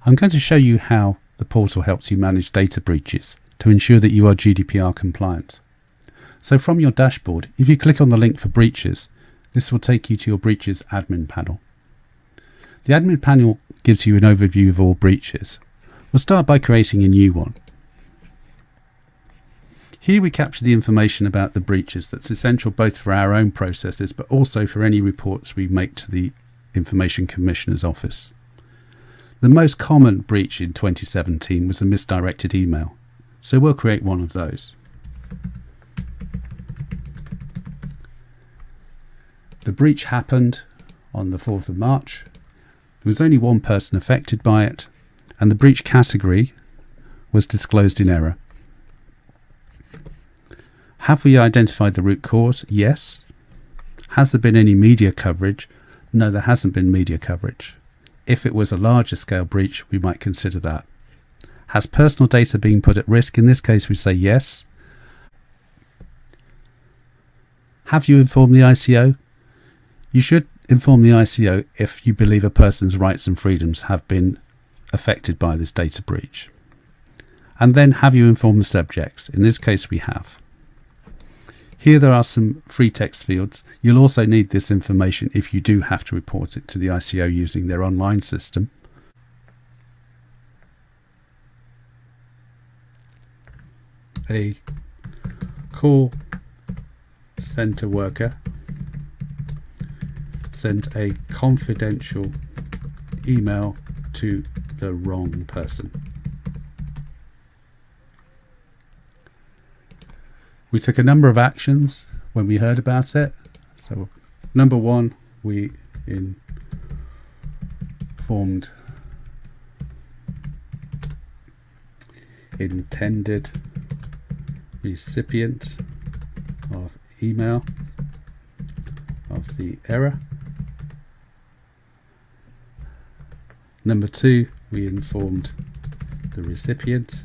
I'm going to show you how the portal helps you manage data breaches to ensure that you are GDPR compliant. So from your dashboard, if you click on the link for breaches, this will take you to your breaches admin panel. The admin panel gives you an overview of all breaches. We'll start by creating a new one. Here we capture the information about the breaches that's essential both for our own processes but also for any reports we make to the Information Commissioner's Office. The most common breach in 2017 was a misdirected email, so we'll create one of those. The breach happened on the 4th of March. There was only one person affected by it, and the breach category was disclosed in error. Have we identified the root cause? Yes. Has there been any media coverage? No, there hasn't been media coverage. If it was a larger scale breach, we might consider that. Has personal data been put at risk? In this case, we say yes. Have you informed the ICO? You should inform the ICO if you believe a person's rights and freedoms have been affected by this data breach. And then have you informed the subjects? In this case, we have. Here there are some free text fields. You'll also need this information if you do have to report it to the ICO using their online system. A call center worker sent a confidential email to the wrong person. We took a number of actions when we heard about it. So number one, we informed intended recipient of email of the error. Number two, we informed the recipient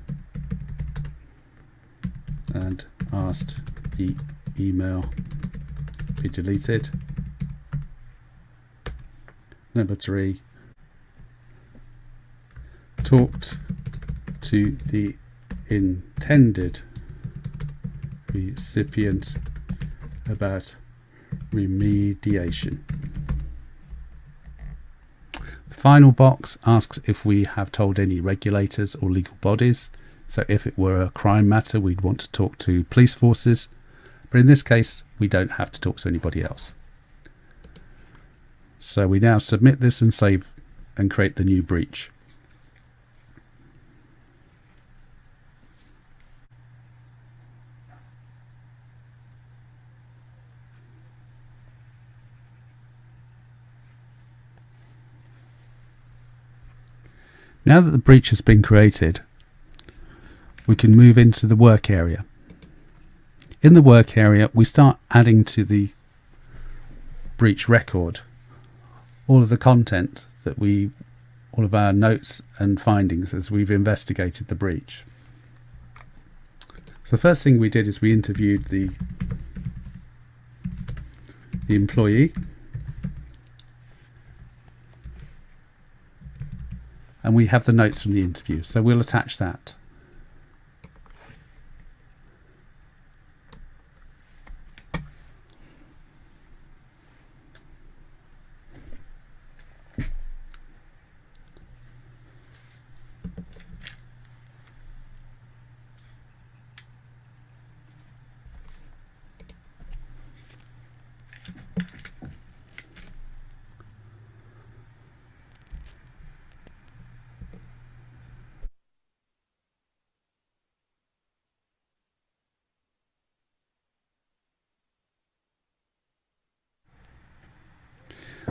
and asked the email be deleted. Number three, talked to the intended recipient about remediation. The final box asks if we have told any regulators or legal bodies. So if it were a crime matter, we'd want to talk to police forces, but in this case we don't have to talk to anybody else. So we now submit this and save and create the new breach. Now that the breach has been created, we can move into the work area. In the work area, we start adding to the breach record all of the content that all of our notes and findings as we've investigated the breach. So the first thing we did is we interviewed the employee, and we have the notes from the interview, so we'll attach that.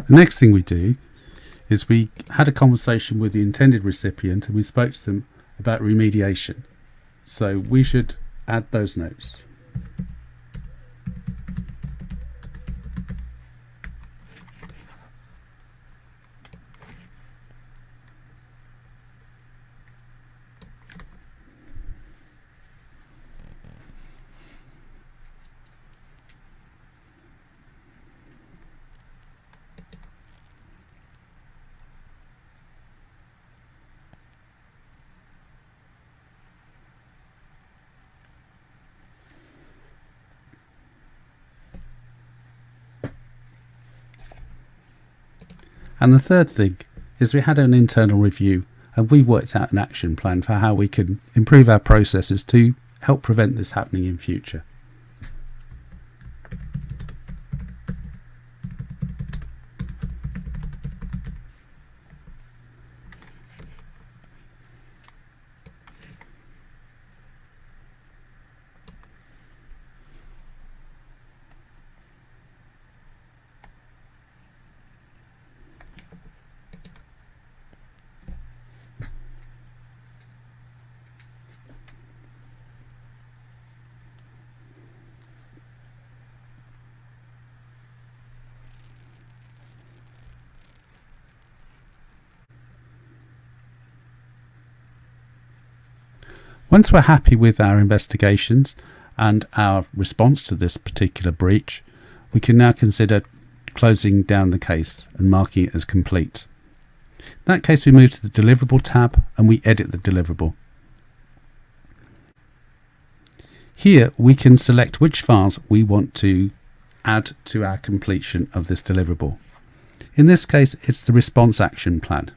The next thing we do is we had a conversation with the intended recipient and we spoke to them about remediation. So we should add those notes. And the third thing is we had an internal review and we worked out an action plan for how we can improve our processes to help prevent this happening in future. Once we're happy with our investigations and our response to this particular breach, we can now consider closing down the case and marking it as complete. In that case, we move to the Deliverable tab and we edit the deliverable. Here we can select which files we want to add to our completion of this deliverable. In this case, it's the response action plan.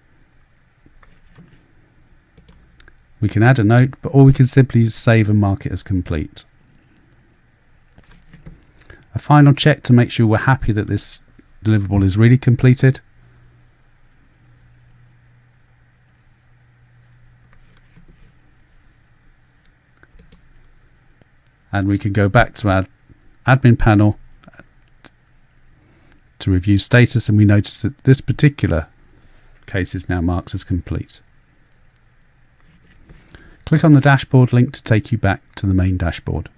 We can add a note, or we can simply save and mark it as complete. A final check to make sure we're happy that this deliverable is really completed. And we can go back to our admin panel to review status, and we notice that this particular case is now marked as complete. Click on the dashboard link to take you back to the main dashboard.